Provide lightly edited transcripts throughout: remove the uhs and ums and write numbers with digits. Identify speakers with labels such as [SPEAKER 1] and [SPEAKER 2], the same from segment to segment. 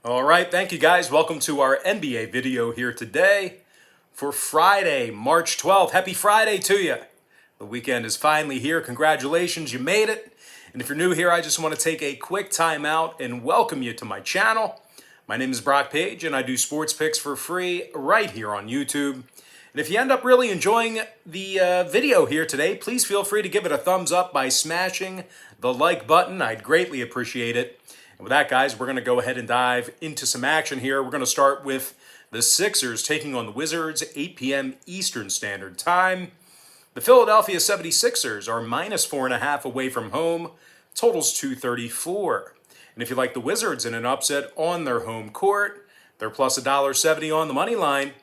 [SPEAKER 1] All right, thank you guys. Welcome to our NBA video here today for Friday, March 12th. Happy Friday to you. The weekend is finally here. Congratulations, you made it. And if you're new here, I just want to take a quick time out and welcome you to my channel. My name is Brock Page, and I do sports picks for free right here on YouTube. And if you end up really enjoying the video here today, please feel free to give it a thumbs up by smashing the like button. I'd greatly appreciate it. And with that, guys, we're going to go ahead and dive into some action here. We're going to start with the Sixers taking on the Wizards, 8 p.m. Eastern Standard Time. The Philadelphia 76ers are -4.5 away from home. Totals 234. And if you like the Wizards in an upset on their home court, they're plus $1.70 on the money line.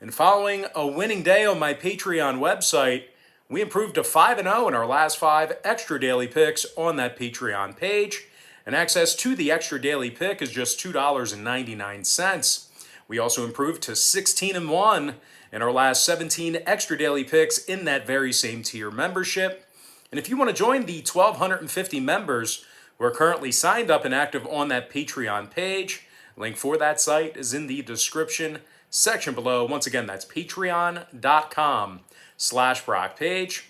[SPEAKER 1] And following a winning day on my Patreon website, we improved to 5-0 in our last 5 extra daily picks on that Patreon page. And access to the extra daily pick is just $2.99. We also improved to 16-1 in our last 17 extra daily picks in that very same tier membership. And if you want to join the 1,250 members who are currently signed up and active on that Patreon page, link for that site is in the description section below. Once again, that's patreon.com/BrockPage.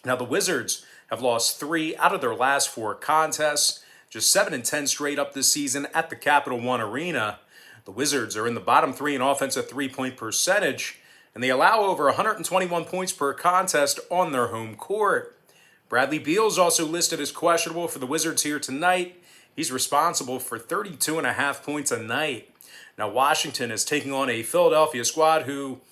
[SPEAKER 1] Now, the Wizards have lost 3 out of their last 4 contests. Just 7-10 straight up this season at the Capital One Arena. The Wizards are in the bottom 3 in offensive three-point percentage, and they allow over 121 points per contest on their home court. Bradley Beal is also listed as questionable for the Wizards here tonight. He's responsible for 32.5 points a night. Now, Washington is taking on a Philadelphia squad who,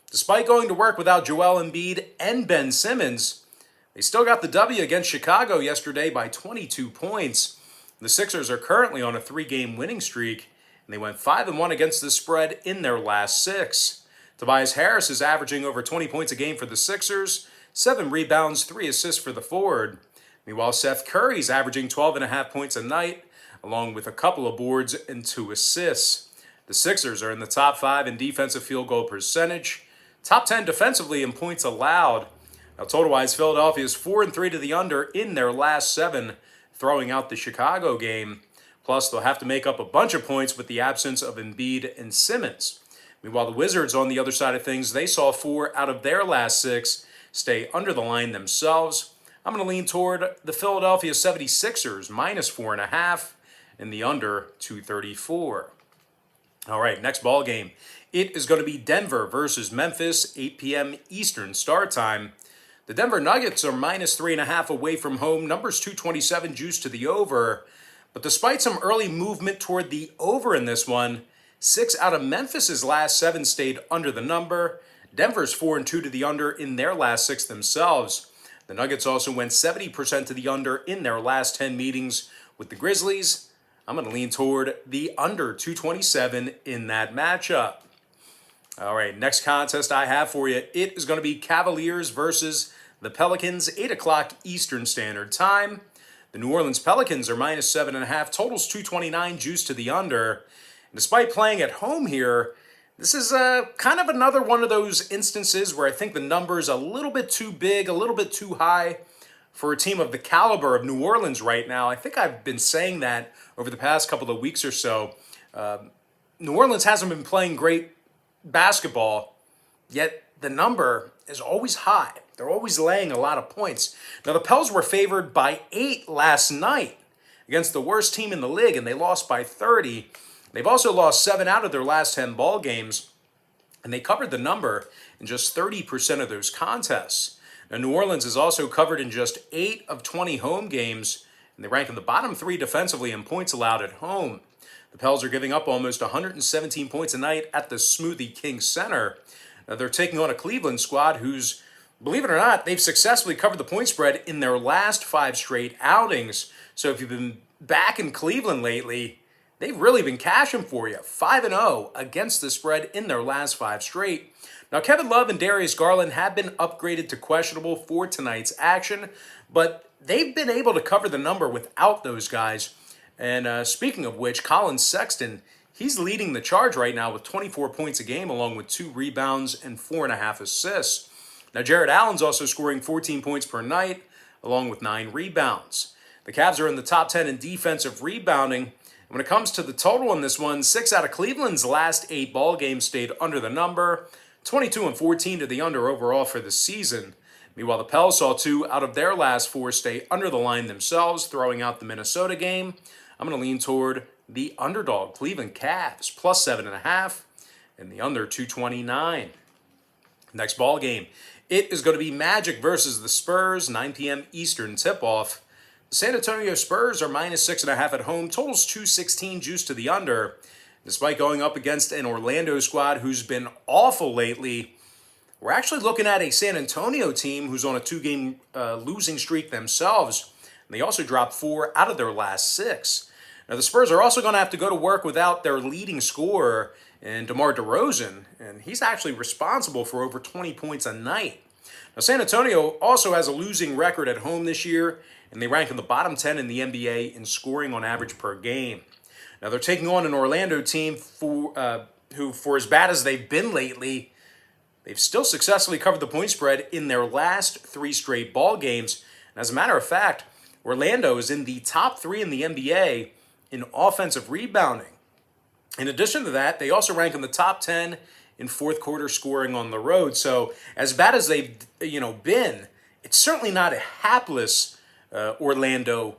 [SPEAKER 1] despite going to work without Joel Embiid and Ben Simmons, they still got the W against Chicago yesterday by 22 points. The Sixers are currently on a 3-game winning streak, and they went 5-1 against the spread in their last 6. Tobias Harris is averaging over 20 points a game for the Sixers, 7 rebounds, 3 assists for the forward. Meanwhile, Seth Curry's averaging 12.5 points a night, along with a couple of boards and 2 assists. The Sixers are in the top 5 in defensive field goal percentage, top 10 defensively in points allowed. Now, total-wise, Philadelphia is 4-3 to the under in their last 7, throwing out the Chicago game. Plus, they'll have to make up a bunch of points with the absence of Embiid and Simmons. Meanwhile, the Wizards, on the other side of things, they saw 4 out of their last 6 stay under the line themselves. I'm going to lean toward the Philadelphia 76ers, -4.5, and the under 234. All right, next ball game. It is going to be Denver versus Memphis, 8 p.m. Eastern start time. The Denver Nuggets are -3.5 away from home. Numbers 227 juice to the over. But despite some early movement toward the over in this one, 6 out of Memphis's last 7 stayed under the number. Denver's 4-2 to the under in their last 6 themselves. The Nuggets also went 70% to the under in their last 10 meetings with the Grizzlies. I'm going to lean toward the under 227 in that matchup. All right, next contest I have for you, it is going to be Cavaliers versus the Pelicans, 8 o'clock Eastern Standard Time. The New Orleans Pelicans are -7.5, totals 229, juice to the under. And despite playing at home here, this is kind of another one of those instances where I think the number is a little bit too big, a little bit too high for a team of the caliber of New Orleans right now. I think I've been saying that over the past couple of weeks or so. New Orleans hasn't been playing great basketball, yet the number is always high. They're always laying a lot of points. Now, the Pels were favored by 8 last night against the worst team in the league, and they lost by 30. They've also lost 7 out of their last 10 ball games, and they covered the number in just 30% of those contests. Now, New Orleans is also covered in just 8 of 20 home games, and they rank in the bottom 3 defensively in points allowed at home. The Pels are giving up almost 117 points a night at the Smoothie King Center. Now, they're taking on a Cleveland squad who's, believe it or not, they've successfully covered the point spread in their last 5 straight outings. So if you've been back in Cleveland lately, they've really been cashing for you. 5-0 against the spread in their last 5 straight. Now, Kevin Love and Darius Garland have been upgraded to questionable for tonight's action, but they've been able to cover the number without those guys. And speaking of which, Colin Sexton, he's leading the charge right now with 24 points a game, along with 2 rebounds and 4.5 assists. Now, Jared Allen's also scoring 14 points per night, along with 9 rebounds. The Cavs are in the top 10 in defensive rebounding, When it comes to the total in this one, 6 out of Cleveland's last 8 ball games stayed under the number, 22 and 14 to the under overall for the season. Meanwhile, the Pels saw 2 out of their last 4 stay under the line themselves, throwing out the Minnesota game. I'm going to lean toward the underdog, Cleveland Cavs, plus 7.5, and the under 229. Next ball game, it is going to be Magic versus the Spurs, 9 p.m. Eastern tip-off. The San Antonio Spurs are minus 6.5 at home. Totals 216, juice to the under. Despite going up against an Orlando squad who's been awful lately, we're actually looking at a San Antonio team who's on a 2-game losing streak themselves. And they also dropped 4 out of their last 6. Now, the Spurs are also going to have to go to work without their leading scorer, and DeMar DeRozan, and he's actually responsible for over 20 points a night. Now, San Antonio also has a losing record at home this year, and they rank in the bottom 10 in the NBA in scoring on average per game. Now, they're taking on an Orlando team who, for as bad as they've been lately, they've still successfully covered the point spread in their last 3 straight ball games. And as a matter of fact, Orlando is in the top 3 in the NBA in offensive rebounding. In addition to that, they also rank in the top 10 in fourth quarter scoring on the road. So as bad as they've been, it's certainly not a hapless Orlando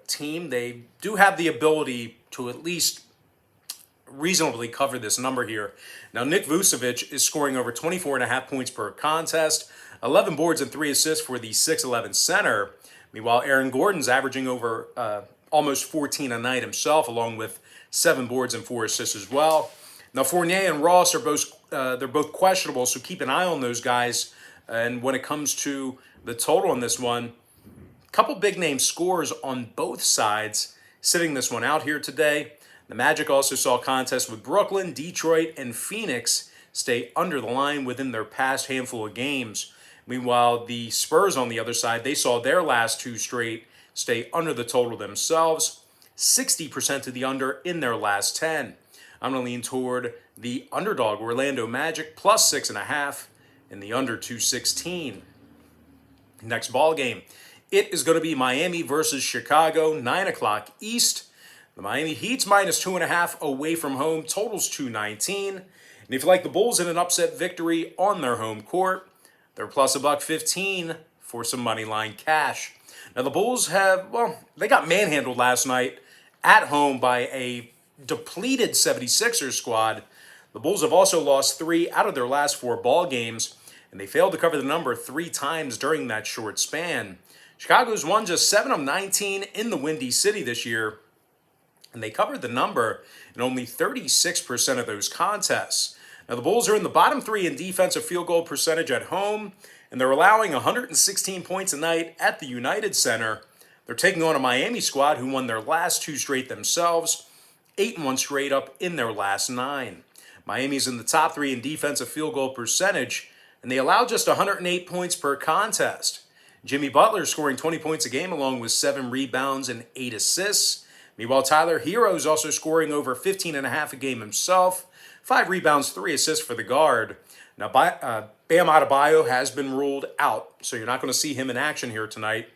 [SPEAKER 1] team. They do have the ability to at least reasonably cover this number here. Now, Nick Vucevic is scoring over 24.5 points per contest, 11 boards and 3 assists for the 6'11 center. Meanwhile, Aaron Gordon's averaging over almost 14 a night himself, along with 7 boards and 4 assists as well. Now, Fournier and Ross are both questionable, so keep an eye on those guys. And when it comes to the total in this one, a couple big name scores on both sides, sitting this one out here today. The Magic also saw contests with Brooklyn, Detroit, and Phoenix stay under the line within their past handful of games. Meanwhile, the Spurs on the other side, they saw their last 2 straight stay under the total themselves, 60% to the under in their last 10. I'm going to lean toward the underdog Orlando Magic plus 6.5 in the under 216. Next ball game, it is going to be Miami versus Chicago, 9 o'clock East. The Miami Heat's minus 2.5 away from home, totals 219. And if you like the Bulls in an upset victory on their home court, they're plus $1.15 for some money line cash. Now, the Bulls they got manhandled last night at home by a depleted 76ers squad. The Bulls have also lost 3 out of their last 4 ball games, and they failed to cover the number 3 times during that short span. Chicago's won just 7 of 19 in the Windy City this year, and they covered the number in only 36% of those contests. Now, the Bulls are in the bottom 3 in defensive field goal percentage at home, and they're allowing 116 points a night at the United Center. They're taking on a Miami squad who won their last 2 straight themselves, 8-1 straight up in their last 9. Miami's in the top 3 in defensive field goal percentage, and they allow just 108 points per contest. Jimmy Butler scoring 20 points a game along with 7 rebounds and 8 assists. Meanwhile, Tyler Hero is also scoring over 15.5 a game himself, 5 rebounds, 3 assists for the guard. Now, Bam Adebayo has been ruled out, so you're not going to see him in action here tonight.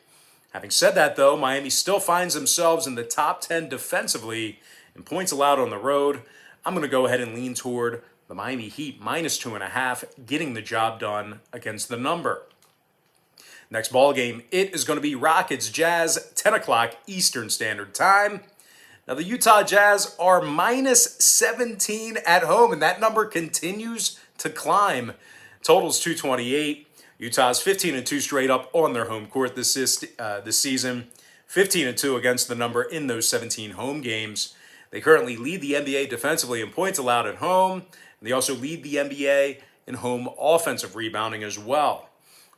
[SPEAKER 1] Having said that, though, Miami still finds themselves in the top 10 defensively in points allowed on the road. I'm going to go ahead and lean toward the Miami Heat minus 2.5, getting the job done against the number. Next ball game, it is going to be Rockets Jazz, 10 o'clock Eastern Standard Time. Now, the Utah Jazz are minus 17 at home, and that number continues to climb. Totals 228. Utah's 15-2 straight up on their home court this season. 15-2 against the number in those 17 home games. They currently lead the NBA defensively in points allowed at home. And they also lead the NBA in home offensive rebounding as well.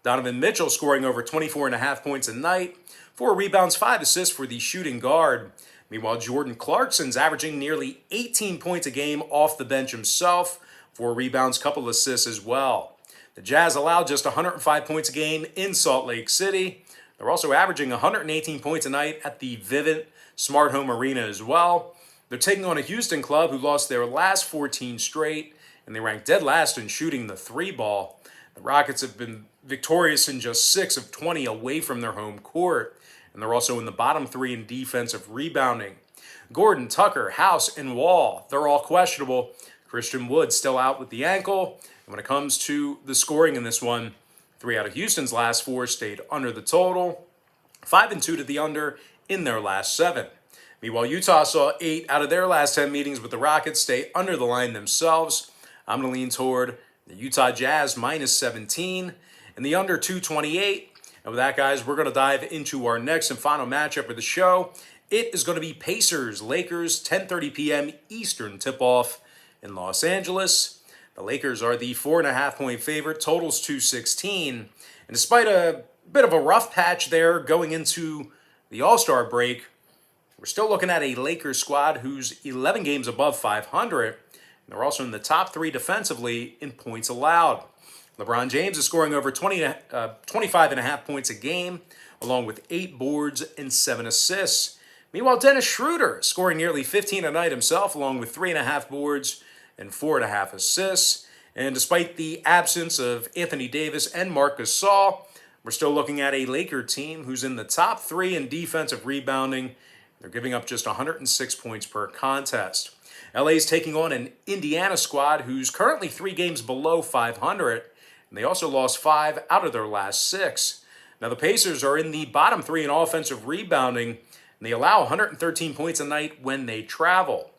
[SPEAKER 1] Donovan Mitchell scoring over 24.5 points a night, 4 rebounds, 5 assists for the shooting guard. Meanwhile, Jordan Clarkson's averaging nearly 18 points a game off the bench himself, 4 rebounds, couple assists as well. The Jazz allowed just 105 points a game in Salt Lake City. They're also averaging 118 points a night at the Vivint Smart Home Arena as well. They're taking on a Houston club who lost their last 14 straight, and they rank dead last in shooting the 3 ball. The Rockets have been victorious in just 6 of 20 away from their home court, and they're also in the bottom 3 in defensive rebounding. Gordon, Tucker, House, and Wall, they're all questionable. Christian Wood still out with the ankle. And when it comes to the scoring in this one, 3 out of Houston's last 4 stayed under the total. 5 and 2 to the under in their last 7. Meanwhile, Utah saw 8 out of their last 10 meetings with the Rockets stay under the line themselves. I'm going to lean toward the Utah Jazz minus 17 and the under 228. And with that, guys, we're going to dive into our next and final matchup of the show. It is going to be Pacers-Lakers, 10:30 p.m. Eastern tip-off in Los Angeles. The Lakers are the 4.5-point favorite, totals 216. And despite a bit of a rough patch there going into the All-Star break, we're still looking at a Lakers squad who's 11 games above 500. And they're also in the top 3 defensively in points allowed. LeBron James is scoring over 25.5 points a game, along with 8 boards and 7 assists. Meanwhile, Dennis Schroeder scoring nearly 15 a night himself, along with 3.5 boards and 4.5 assists. And despite the absence of Anthony Davis and Marc Gasol, we're still looking at a Laker team who's in the top 3 in defensive rebounding. They're giving up just 106 points per contest. LA's taking on an Indiana squad who's currently 3 games below 500, and they also lost 5 out of their last 6. Now, the Pacers are in the bottom 3 in offensive rebounding, and they allow 113 points a night when they travel.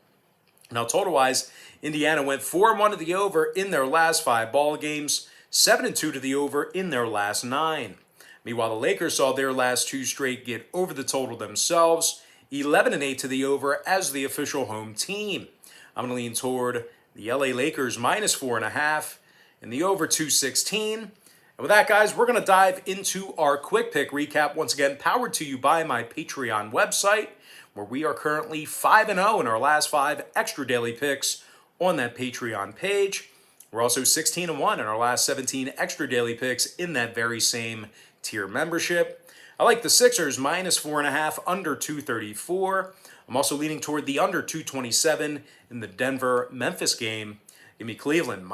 [SPEAKER 1] Now, total-wise, Indiana went 4-1 to the over in their last 5 ball games, 7-2 to the over in their last 9. Meanwhile, the Lakers saw their last 2 straight get over the total themselves, 11-8 to the over as the official home team. I'm going to lean toward the LA Lakers minus 4.5 and the over 216. And with that, guys, we're going to dive into our quick pick recap. Once again, powered to you by my Patreon website, where we are currently 5-0 in our last 5 extra daily picks on that Patreon page. We're also 16-1 in our last 17 extra daily picks in that very same tier membership. I like the Sixers minus 4.5, under 234. I'm also leaning toward the under 227 in the Denver-Memphis game. Give me Cleveland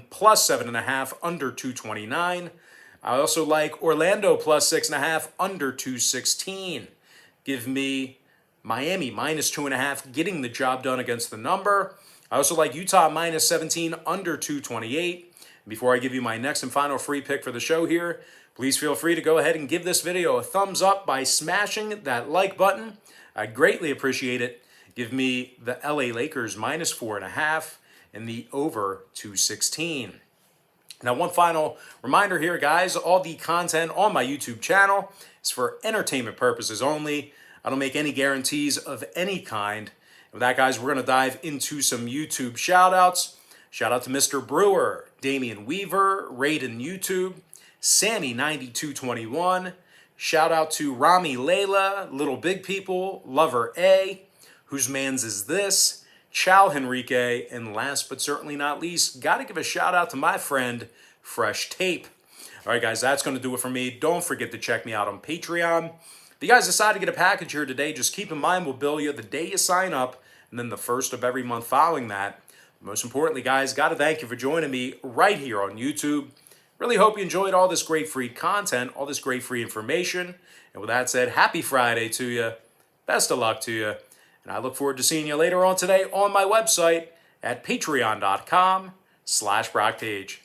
[SPEAKER 1] plus 7.5, under 229. I also like Orlando plus 6.5, under 216. Give me Miami minus 2.5, getting the job done against the number. I also like Utah minus 17, under 228. Before I give you my next and final free pick for the show here, please feel free to go ahead and give this video a thumbs up by smashing that like button. I'd greatly appreciate it. Give me the LA Lakers minus 4.5 and the over 216. Now, one final reminder here, guys. All the content on my YouTube channel is for entertainment purposes only. I don't make any guarantees of any kind. And with that, guys, we're going to dive into some YouTube shout-outs. Shout out to Mr. Brewer, Damian Weaver, Raiden YouTube, Sammy9221. Shout out to Rami Layla, Little Big People, Lover A, Whose Mans Is This, Chow Henrique, and last but certainly not least, got to give a shout out to my friend, Fresh Tape. All right, guys, that's going to do it for me. Don't forget to check me out on Patreon. If you guys decide to get a package here today, just keep in mind we'll bill you the day you sign up and then the first of every month following that. Most importantly, guys, got to thank you for joining me right here on YouTube. Really hope you enjoyed all this great free content, all this great free information. And with that said, happy Friday to you. Best of luck to you. And I look forward to seeing you later on today on my website at patreon.com/BrockPage.